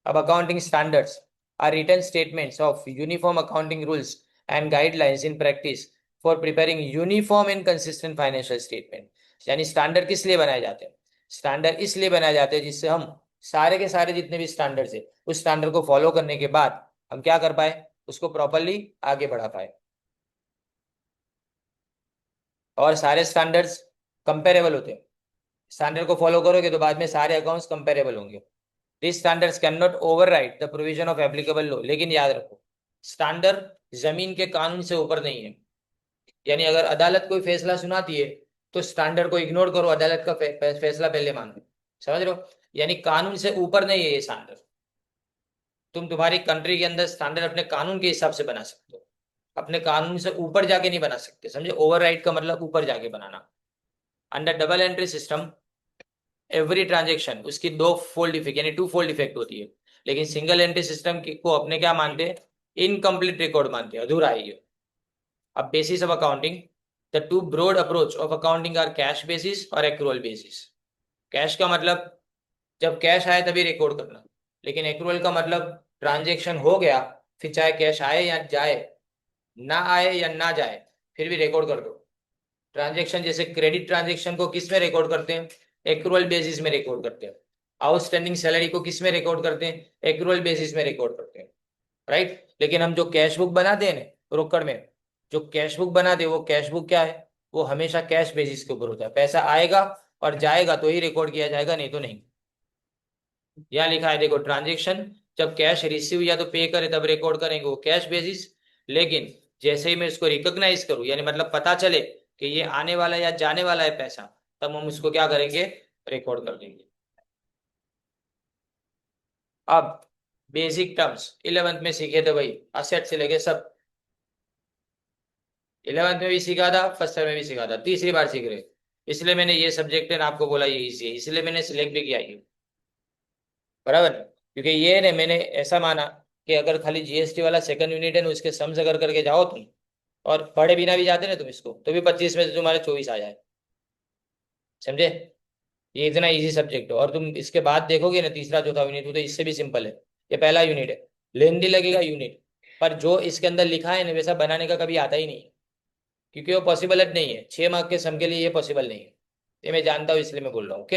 अब accounting standards are written statements of uniform accounting rules and guidelines in practice for preparing uniform and consistent financial statement. यानी स्टैंडर्ड किस लिए बनाए जाते हैं, स्टैंडर्ड इसलिए बनाए जाते हैं जिससे हम सारे के सारे जितने भी स्टैंडर्ड्स है उस स्टैंडर्ड को फॉलो करने के बाद हम क्या कर पाए, उसको प्रॉपरली आगे बढ़ा पाए। और सारे स्टैंडर्ड्स कंपेरेबल होते हैं, स्टैंडर्ड को फॉलो करोगे तो बाद में सारे अकाउंट्स कंपेरेबल होंगे। This standards can not override the provision of applicable law. लेकिन याद रखो, स्टैंडर्ड जमीन के कानून से ऊपर नहीं है। यानी अगर अदालत कोई फैसला सुनाती है तो स्टैंडर्ड को इग्नोर करो, अदालत का फैसला पहले मानो। समझ रहे हो, यानी कानून से ऊपर नहीं है ये स्टैंडर्ड। तुम तुम्हारी कंट्री के अंदर स्टैंडर्ड अपने कानून के हिसाब से बना सकते हो, अपने कानून से ऊपर जाके नहीं बना सकते। समझे, ओवरराइड का मतलब ऊपर जाके बनाना। Under double entry system every transaction उसकी 2 फोल्ड इफेक्ट यानी 2 फोल्ड इफेक्ट होती है, लेकिन सिंगल एंट्री सिस्टम को अपने क्या मानते हैं, इनकम्प्लीट रिकॉर्ड मानते हैं, अधूरा है ये। अब basis of accounting, the two broad approach of accounting are cash basis और एक्रूअल बेसिस। कैश का मतलब जब कैश आए तभी रिकॉर्ड करना, लेकिन एक्रूअल का मतलब ट्रांजेक्शन हो गया, फिर चाहे कैश आए या जाए, ना आए या ना जाए, फिर भी रिकॉर्ड कर दो। ट्रांजेक्शन जैसे क्रेडिट ट्रांजेक्शन को किस में रिकॉर्ड करते हैं, एक्रूअल बेसिस में रिकॉर्ड करते हैं। आउटस्टैंडिंग सैलरी को किस में रिकॉर्ड करते हैं, एक्रूअल बेसिस में रिकॉर्ड करते हैं, राइट। लेकिन हम जो कैश बुक बनाते हैं ना रोकड़ में, जो कैश बुक बनाते हैं वो कैश बुक क्या है, वो हमेशा कैश बेसिस के ऊपर होता है। पैसा आएगा और जाएगा तो ही रिकॉर्ड किया जाएगा, नहीं तो नहीं। यहाँ लिखा है देखो, ट्रांजेक्शन जब कैश रिसीव या तो पे करे तब रिकॉर्ड करेंगे वो कैश बेसिस, लेकिन जैसे ही मैं इसको रिकॉग्नाइज करूं, यानी मतलब पता चले कि ये आने वाला है या जाने वाला है पैसा, तब हम उसको क्या करेंगे, रिकॉर्ड कर देंगे। अब बेसिक टर्म्स 11th में सीखे थे भाई, असेट से लेके सब। 11th में भी सीखा था, फर्स्ट ईयर में भी सीखा था, तीसरी बार सीख रहे। इसलिए मैंने ये सब्जेक्ट है ना आपको बोला ये इजी है, इसलिए मैंने सिलेक्ट भी किया ये, बराबर। क्योंकि ये ने मैंने ऐसा माना कि अगर खाली जीएसटी वाला सेकंड यूनिट है ना, उसके सम्स अगर करके जाओ तुम और पढ़े बिना भी जाते ना तुम इसको, तो भी 25 में से तुम्हारे 24 आ जाए। समझे? ये इतना इजी सब्जेक्ट है, और तुम इसके बाद देखोगे ना तीसरा चौथा यूनिट, तो इससे भी सिंपल है। ये पहला यूनिट है, लेंदी लगेगा यूनिट, पर जो इसके अंदर लिखा है ना वैसा बनाने का कभी आता ही नहीं है, क्योंकि वो पॉसिबल नहीं है। 6 मार्क के सम के लिए ये पॉसिबल नहीं है, ये मैं जानता हूँ, इसलिए मैं बोल रहा हूँ। ओके,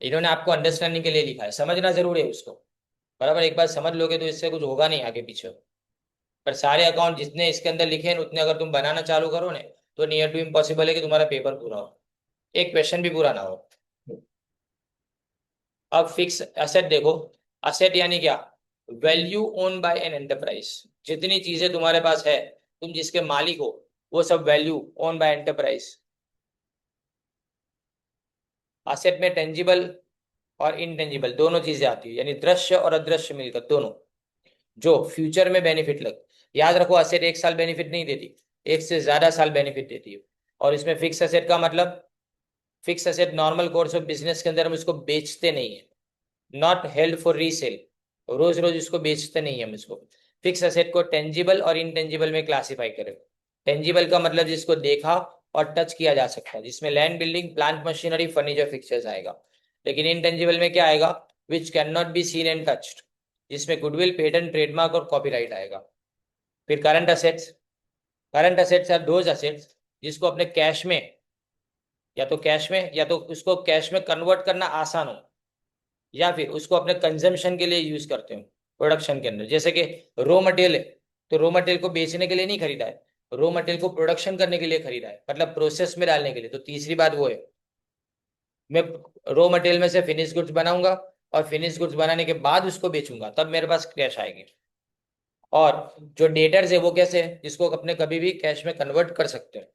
इन्होंने आपको अंडरस्टैंडिंग के लिए लिखा है, समझना जरूरी है उसको, बराबर। एक बार समझ लोगे तो इससे कुछ होगा नहीं आगे पीछे। पर सारे अकाउंट जितने इसके अंदर लिखे हैं उतने अगर तुम बनाना चालू करो ना, तो नियर टू इम्पॉसिबल है कि तुम्हारा पेपर पूरा हो, एक क्वेश्चन भी पूरा ना हो। अब फिक्स एसेट देखो, असेट यानी क्या, value own by an enterprise. जितनी चीजें तुम्हारे पास है, तुम जिसके मालिक हो, वो सब value own by enterprise. Asset में टेंजिबल और इनटेंजिबल दोनों चीजें आती है, यानी दृश्य और अदृश्य मिलकर दोनों, जो फ्यूचर में बेनिफिट लग। याद रखो, असेट एक साल बेनिफिट नहीं देती, एक से ज्यादा साल बेनिफिट देती है। और इसमें फिक्स असेट का मतलब, fix asset normal course of business के अंदर हम इसको बेचते नहीं है, नॉट हेल्ड फॉर रीसेल, रोज रोज इसको बेचते नहीं है हम इसको। फिक्स असेट को टेंजिबल और इनटेंजिबल में क्लासिफाई करें। टेंजिबल का मतलब जिसको देखा और टच किया जा सकता है, जिसमें land, building, plant, machinery, furniture, fixtures आएगा। लेकिन इनटेंजिबल में क्या आएगा, which can not be seen and touched, जिसमें गुडविल, पेटेंट, ट्रेडमार्क और कॉपीराइट आएगा। फिर current assets, current assets are those assets जिसको अपने कैश में, या तो कैश में, या तो उसको कैश में कन्वर्ट करना आसान हो, या फिर उसको अपने कंजम्पशन के लिए यूज करते हो प्रोडक्शन के अंदर। जैसे कि रॉ मटेरियल है, तो रॉ मटेरियल को बेचने के लिए नहीं खरीदा है, रॉ मटेरियल को प्रोडक्शन करने के लिए खरीदा है, मतलब प्रोसेस में डालने के लिए। तो तीसरी बात वो है, मैं रॉ मटेरियल में से फिनिश गुड्स बनाऊंगा, और फिनिश गुड्स बनाने के बाद उसको बेचूंगा, तब मेरे पास कैश आएगी। और जो डेटर्स है वो कैसे है, जिसको अपने कभी भी कैश में कन्वर्ट कर सकते हैं।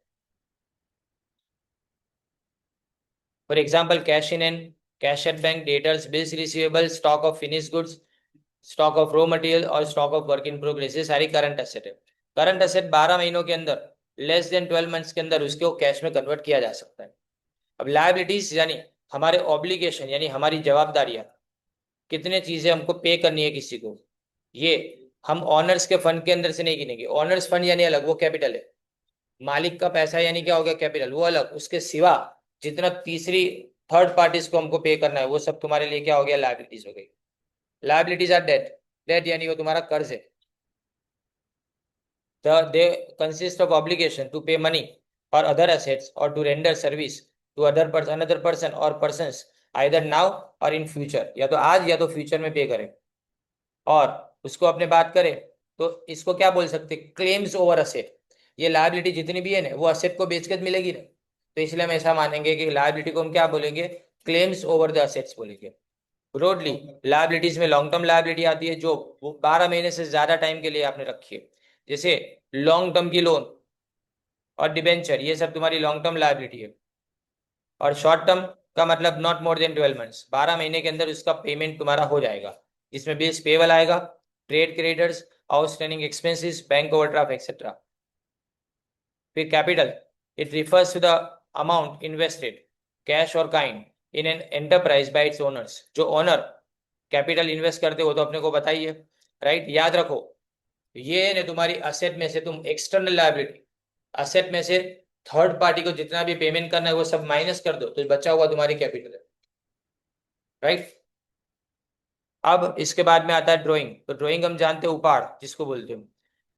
For example, cash in hand cash at bank, debtors, bills receivable, stock of finish goods, stock of raw material और stock of work in progress, ये सारी करंट एसेट है। करंट एसेट 12 महीनों के अंदर, लेस देन 12 मंथ्स के अंदर उसको कैश में कन्वर्ट किया जा सकता है। अब लायबिलिटीज यानी हमारे ऑब्लिगेशन, यानी हमारी जवाबदारियां, कितने चीजें हमको पे करनी है किसी को, ये हम ऑनर्स के फंड के अंदर से नहीं गिनेंगे। ऑनर्स फंड यानी अलग, वो कैपिटल है। मालिक का पैसा यानी क्या हो गया, कैपिटल, वो अलग। उसके सिवा जितना तीसरी थर्ड पार्टीज को हमको पे करना है, वो सब तुम्हारे लिए क्या हो गया, लायबिलिटीज हो गई। लायबिलिटीज आर डेट, डेट यानी वो तुम्हारा कर्ज है। They consist of obligation to pay money or other assets or to render service to another person or persons either now or in future, या तो आज या तो फ्यूचर में पे करें। और उसको अपने बात करें तो इसको क्या बोल सकते, क्लेम्स ओवर असेट। ये लायबिलिटी जितनी भी है ना, वो असेट को बेच कर मिलेगी ना, तो इसलिए हम ऐसा मानेंगे कि लायबिलिटी को हम क्या बोलेंगे, क्लेम्स ओवर द असेट्स बोलेंगे। ब्रॉडली लायबिलिटीज में लॉन्ग टर्म लायबिलिटी आती है, जो वो 12 महीने से ज्यादा टाइम के लिए आपने रखी है, जैसे लॉन्ग टर्म की लोन और डिबेंचर, ये सब तुम्हारी लॉन्ग टर्म लायबिलिटी है। और शॉर्ट टर्म का मतलब नॉट मोर देन 12 मंथ्स, 12 महीने के अंदर उसका पेमेंट तुम्हारा हो जाएगा, जिसमें बिल्स पेबल आएगा, trade creditors, outstanding expenses, bank overdraft etcetera. फिर capital, it refers to the amount invested, cash और kind, in an enterprise by its owners. जो ओनर कैपिटल इन्वेस्ट करते हो तो अपने को बताइए, राइट। याद रखो, ये ने तुम्हारी असेट में से तुम एक्सटर्नल लायबिलिटी, असेट में से थर्ड पार्टी को जितना भी पेमेंट करना है वो सब माइनस कर दो, तो बचा हुआ तुम्हारी कैपिटल है, राइट। अब इसके बाद में आता है ड्राइंग। तो ड्राइंग हम जानते हैं उपाड़ जिसको बोलते हैं,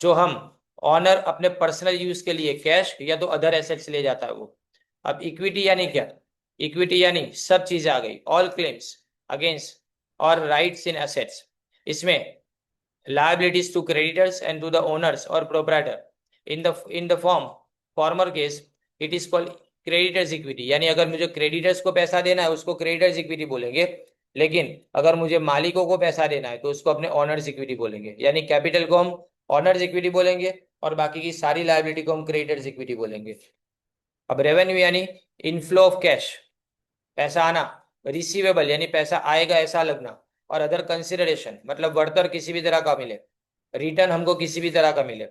जो हम ऑनर अपने पर्सनल यूज के लिए कैश या तो अदर एसेट्स ले जाता है वो। अब इक्विटी यानी क्या, इक्विटी यानी सब चीजें आ गई, ऑल क्लेम्स अगेंस्ट और राइट्स इन एसेट्स। इसमें liabilities to creditors and to the owners or proprietor in the form, former case it is called creditors equity, यानी अगर मुझे क्रेडिटर्स को पैसा देना है उसको क्रेडिटर्स इक्विटी बोलेंगे, लेकिन अगर मुझे मालिकों को पैसा देना है तो उसको अपने ऑनर्स इक्विटी बोलेंगे। यानी कैपिटल को हम ऑनर्स इक्विटी बोलेंगे और बाकी की सारी लायबिलिटी को हम क्रेडिटर्स इक्विटी बोलेंगे। अब रेवेन्यू यानी इनफ्लो ऑफ कैश, पैसा आना, रिसीवेबल यानी पैसा आएगा ऐसा लगना, और अदर कंसिडरेशन मतलब वर्तर किसी भी तरह का मिले, रिटर्न हमको किसी भी तरह का मिले,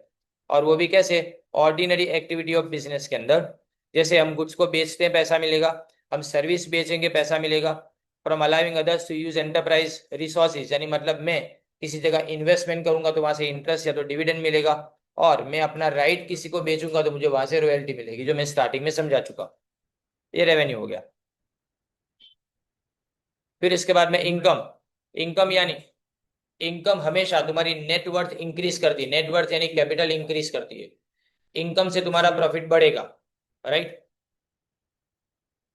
और वो भी कैसे, ऑर्डिनरी एक्टिविटी ऑफ बिजनेस के अंदर। जैसे हम गुड्स को बेचते हैं पैसा मिलेगा, हम सर्विस बेचेंगे पैसा मिलेगा, from allowing others to use enterprise resources, यानी मतलब मैं किसी जगह इन्वेस्टमेंट करूंगा तो वहां से इंटरेस्ट या तो डिविडेंड मिलेगा, और मैं अपना राइट किसी को बेचूंगा तो मुझे वहां से रॉयल्टी मिलेगी, जो मैं स्टार्टिंग में समझा चुका। ये रेवेन्यू हो गया। फिर इसके बाद में इनकम। इनकम यानी इनकम हमेशा तुम्हारी नेटवर्थ इंक्रीज करती है, नेटवर्थ यानी कैपिटल इंक्रीज करती है। इनकम से तुम्हारा प्रॉफिट बढ़ेगा, राइट,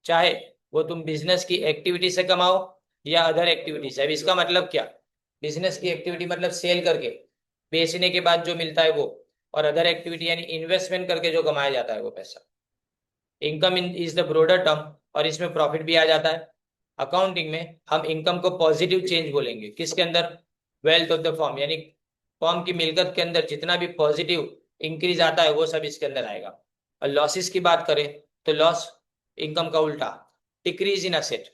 चाहे वो तुम बिजनेस की एक्टिविटी से कमाओ या अदर एक्टिविटी से। अब इसका मतलब क्या, बिजनेस की एक्टिविटी मतलब सेल करके बेचने के बाद जो मिलता है वो, और अदर एक्टिविटी यानी इन्वेस्टमेंट करके जो कमाया जाता है वो पैसा। Income is the brother term, और इसमें प्रॉफिट भी आ जाता है। अकाउंटिंग में हम इनकम को पॉजिटिव चेंज बोलेंगे, किसके अंदर, वेल्थ ऑफ द फर्म, यानी फर्म की मिलकत के अंदर जितना भी पॉजिटिव इंक्रीज आता है वो सब इसके अंदर आएगा। और लॉसेस की बात करें तो लॉस इनकम का उल्टा, डिक्रीज इन असेट,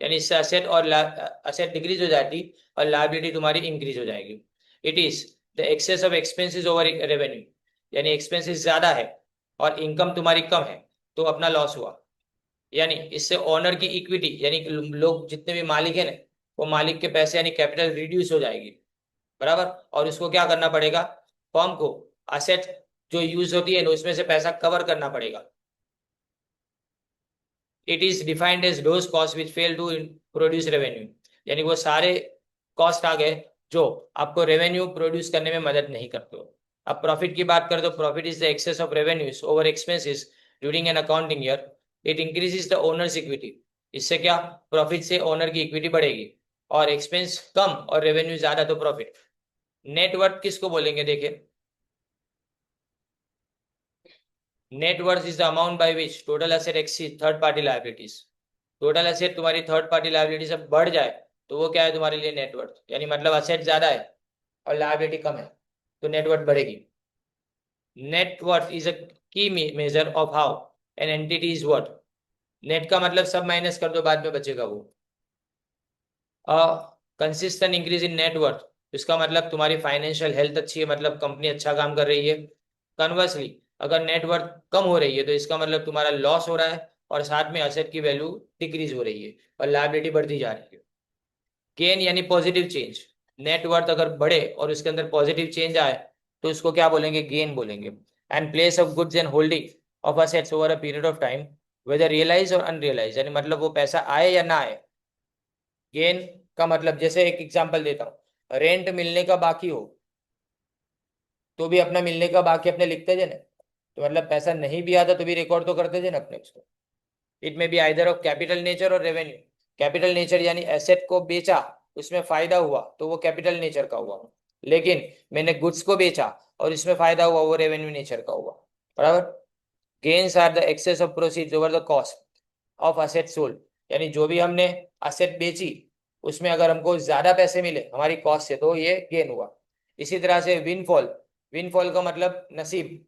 यानी इससे असेट और असेट डिक्रीज हो जाती और लायबिलिटी तुम्हारी इंक्रीज हो जाएगी। It is the excess of expenses over revenue, यानी एक्सपेंसेस ज्यादा है और इनकम तुम्हारी कम है तो अपना लॉस हुआ। यानी इससे ओनर की इक्विटी यानी कि लोग जितने भी मालिक है ना, वो मालिक के पैसे यानी कैपिटल रिड्यूस हो जाएगी, बराबर। और उसको क्या करना पड़ेगा, फर्म को असेट जो यूज होती है ना उसमें से पैसा कवर करना पड़ेगा। It is defined as those cost which fail to produce revenue, यानी वो सारे कॉस्ट आ गए जो आपको रेवेन्यू प्रोड्यूस करने में मदद नहीं करते हो। अब प्रॉफिट की बात करें तो profit is the excess of revenues over expenses during an accounting year. It increases the owner's equity, इससे क्या, प्रॉफिट से ओनर की इक्विटी बढ़ेगी, और एक्सपेंस कम और रेवेन्यू ज्यादा तो प्रॉफिट। नेटवर्थ किसको बोलेंगे, देखिए, net worth is the amount by which total asset exceed third party liabilities. Total asset तुम्हारी थर्ड पार्टी लायबिलिटी से बढ़ जाए तो वो क्या है तुम्हारे लिए नेटवर्थ, यानी मतलब असेट ज्यादा है और लायबिलिटी कम है तो नेटवर्थ बढ़ेगी। नेटवर्थ इज अ की measure of how an entity is worth. Net का मतलब सब माइनस कर दो, बाद में बचेगा वो। कंसिस्टेंट इंक्रीज इन नेटवर्थ, इसका मतलब तुम्हारी फाइनेंशियल हेल्थ अच्छी है, मतलब कंपनी अच्छा काम कर रही है। कन्वर्सली अगर नेटवर्थ कम हो रही है तो इसका मतलब तुम्हारा लॉस हो रहा है और साथ में असेट की वैल्यू डिक्रीज हो रही है और लायबिलिटी बढ़ती जा रही है। गेन यानी पॉजिटिव चेंज, नेटवर्थ अगर बढ़े और उसके अंदर पॉजिटिव चेंज आए तो उसको क्या बोलेंगे, गेन बोलेंगे। And place of goods and holding of assets over a period of time whether realise or unrealise, यानी मतलब वो पैसा आए या ना आए। गेन का मतलब, जैसे एक एग्जांपल देता हूँ, रेंट मिलने का बाकी हो तो भी अपना मिलने का बाकी अपने लिखते थे ना, तो मतलब पैसा नहीं भी आता तो भी रिकॉर्ड तो करते थे ना अपने उसको। इट में be either of capital nature और रेवेन्यू। कैपिटल नेचर यानी एसेट को बेचा उसमें फायदा हुआ तो वो कैपिटल नेचर का हुआ, लेकिन मैंने गुड्स को बेचा और इसमें फायदा हुआ वो रेवेन्यू नेचर का हुआ, बराबर। Gains are the excess of proceeds over the cost of asset sold, यानी जो भी हमने असेट बेची उसमें अगर हमको ज्यादा पैसे मिले हमारी कॉस्ट से तो ये गेन हुआ। इसी तरह से विनफॉल, विनफॉल का मतलब नसीब,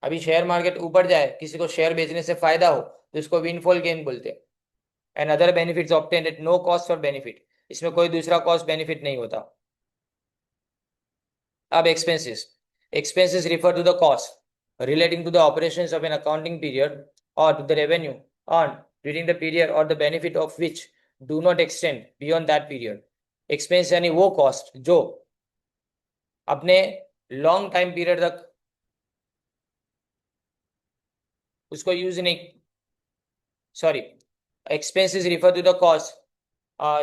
अभी शेयर मार्केट ऊपर जाए किसी को शेयर बेचने से फायदा हो तो इसको विनफॉल गेन बोलते हैं। And other benefits obtained at no cost or benefit, इसमें कोई दूसरा कॉस्ट बेनिफिट नहीं होता। अब expenses, expenses refer to the cost relating to the operations of an accounting period or to the revenue earned during the period or the benefit of which do not extend beyond that period। expense यानी वो cost जो अपने long time period तक उसको use नहीं, sorry, expenses refer to the cost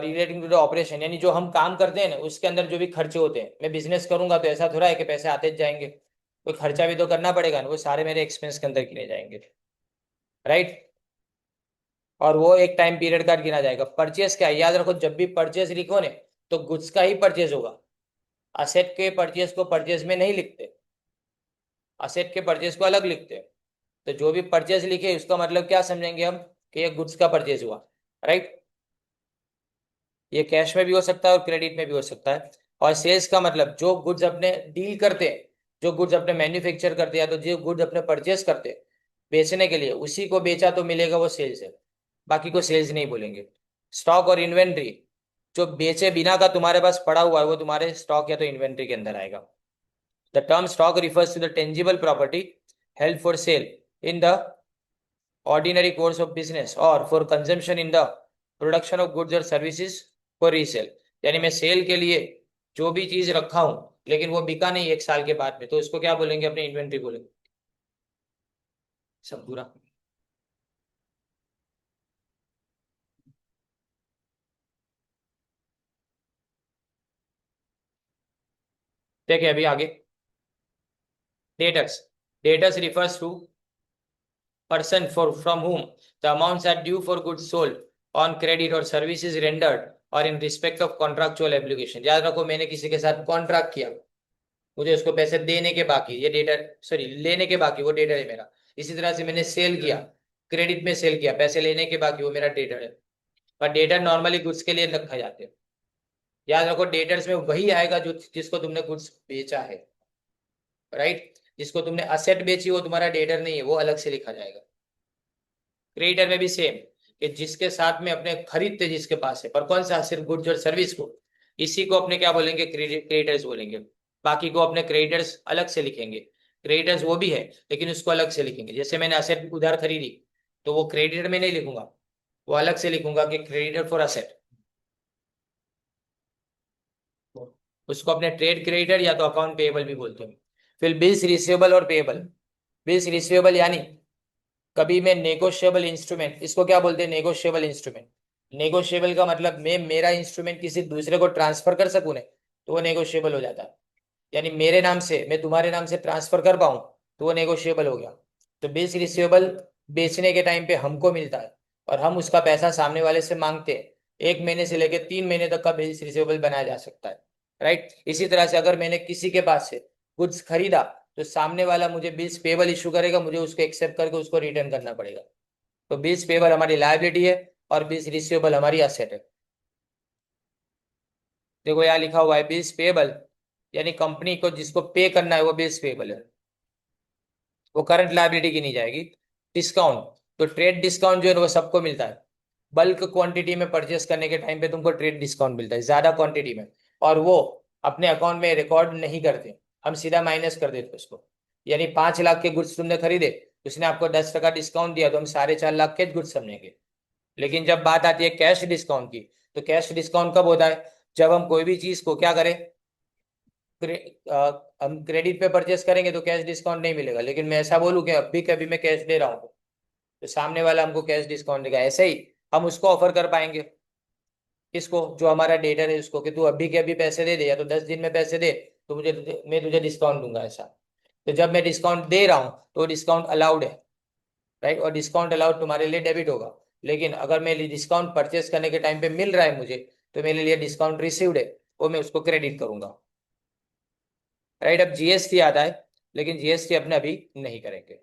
relating to the operation, यानी जो हम काम करते हैं ना उसके अंदर जो भी खर्चे होते हैं। मैं बिजनेस करूंगा तो ऐसा थोड़ा है कि पैसे आते जाएंगे, कोई खर्चा भी तो करना पड़ेगा ना, वो सारे मेरे एक्सपेंस के अंदर गिने जाएंगे, राइट। और वो एक टाइम पीरियड का गिना जाएगा। परचेस क्या है, याद रखो, जब भी परचेस लिखो ने तो गुड्स का ही परचेस होगा, असेट के परचेस को परचेस में नहीं लिखते, असेट के परचेस को अलग लिखते हैं। तो जो भी परचेज लिखे उसका मतलब क्या समझेंगे हम कि ये गुड्स का परचेज हुआ, राइट। ये कैश में भी हो सकता है और क्रेडिट में भी हो सकता है। और सेल्स का मतलब जो गुड्स अपने डील करते हैं, जो गुड्स अपने मैन्युफैक्चर करते हैं, तो जो गुड्स अपने परचेज करते हैं बेचने के लिए, उसी को बेचा तो मिलेगा, वो सेल्स है। बाकी को सेल्स नहीं बोलेंगे। स्टॉक और इन्वेंट्री, जो बेचे बिना का तुम्हारे पास पड़ा हुआ है वो तुम्हारे स्टॉक या तो इन्वेंट्री के अंदर आएगा। The term stock refers to the tangible property held for sale in the ordinary course of business or for consumption in the production of goods or services for resale। यानी मैं cell के लिए जो भी चीज रखा हूं लेकिन वो बिका नहीं 1 साल के बाद में, तो उसको क्या बोलेंगे, अपने इन्वेंट्री बोलेंगे। सब पूरा देखिए अभी आगे। Debtors, debtors refers to person for from whom the amounts are due for goods sold on credit or services rendered or in respect of contractual obligation। याद रखो मैंने किसी के साथ कॉन्ट्रैक्ट किया, मुझे उसको पैसे देने के बाकी, ये डेटर सॉरी लेने के बाकी, वो डेटर है मेरा। इसी तरह से मैंने सेल किया, क्रेडिट में सेल किया, पैसे लेने के बाकी, वो मेरा डेटर है। पर डेटर नॉर्मली गुड्स के लिए रखा जाते हैं। याद रखो डेटर्स में वही आएगा जो जिसको तुमने गुड्स बेचा है, राइट। जिसको तुमने असेट बेची वो तुम्हारा डेटर नहीं है, वो अलग से लिखा जाएगा। क्रेडिटर में भी सेम, कि जिसके साथ में अपने खरीदते जिसके पास है, पर कौन सा, सिर्फ गुड्स और सर्विस को, इसी को अपने क्या बोलेंगे, क्रेडिटर्स बोलेंगे। बाकी को अपने क्रेडिटर्स अलग से लिखेंगे। क्रेडिटर्स वो भी है लेकिन उसको अलग से लिखेंगे। जैसे मैंने असेट उधार खरीदी तो वो क्रेडिटर में नहीं लिखूंगा, वो अलग से लिखूंगा कि क्रेडिटर फॉर असेट। उसको अपने ट्रेड क्रेडिटर या तो अकाउंट पेएबल भी बोलते हैं। फिर बिल्स रिसीवेबल और पेएबल। बिल्स रिसीवेबल यानी कभी मैं नेगोशिएबल इंस्ट्रूमेंट, इसको क्या बोलते हैं, नेगोशिएबल इंस्ट्रूमेंट। नेगोशिएबल का मतलब मैं मेरा इंस्ट्रूमेंट किसी दूसरे को ट्रांसफर कर सकूं ने, तो वो नेगोशिएबल हो जाता है। यानी मेरे नाम से मैं तुम्हारे नाम से ट्रांसफर कर पाऊं तो वो नेगोशिएबल हो गया। तो बिल्स रिसीवेबल बेचने के टाइम पे हमको मिलता है और हम उसका पैसा सामने वाले से मांगते हैं। 1 महीने से लेकर 3 महीने तक का बिल्स रिसीवेबल बनाया जा सकता है, राइट। इसी तरह से अगर मैंने किसी के पास से गुड्स खरीदा तो सामने वाला मुझे बिल्स पेबल इशू करेगा, मुझे उसको एक्सेप्ट करके उसको रिटर्न करना पड़ेगा। तो बिल्स पेबल हमारी लायबिलिटी है और बिल्स रिसीवेबल हमारी असेट है। देखो यहाँ लिखा हुआ है बिल्स पेबल, यानी कंपनी को जिसको पे करना है वो बिल्स पेबल है, वो करंट लायबिलिटी की नहीं जाएगी। डिस्काउंट, तो ट्रेड डिस्काउंट जो है वो सबको मिलता है। बल्क क्वांटिटी में परचेस करने के टाइम पे तुमको ट्रेड डिस्काउंट मिलता है ज्यादा क्वांटिटी में, और वो अपने अकाउंट में रिकॉर्ड नहीं करते, हम सीधा माइनस कर देते उसको। यानी 5 लाख के गुड्स तुमने खरीदे, उसने आपको 10% डिस्काउंट दिया तो हम 4.5 लाख के गुड्स समझेंगे। लेकिन जब बात आती है कैश डिस्काउंट की, तो कैश डिस्काउंट कब होता है, जब हम कोई भी चीज को क्या करें, हम क्रेडिट पे परचेस करेंगे तो कैश डिस्काउंट नहीं मिलेगा। लेकिन मैं ऐसा बोलूं कि अभी कभी मैं कैश दे रहा हूँ तो सामने वाला हमको कैश डिस्काउंट देगा। ऐसे ही हम उसको ऑफर कर पाएंगे, किसको, जो हमारा डेटर है उसको, कि तू अभी के अभी पैसे दे दे या तो 10 दिन में पैसे दे तो मुझे मैं तुझे डिस्काउंट दूंगा, ऐसा। तो जब मैं डिस्काउंट दे रहा हूँ तो डिस्काउंट अलाउड है, राइट। और डिस्काउंट अलाउड तुम्हारे लिए डेबिट होगा। लेकिन अगर मेरे डिस्काउंट परचेस करने के टाइम पे मिल रहा है मुझे, तो मेरे लिए डिस्काउंट रिसीव्ड है, वो मैं उसको क्रेडिट करूंगा, राइट। अब जीएसटी आता है, लेकिन जीएसटी अपने अभी नहीं करेंगे।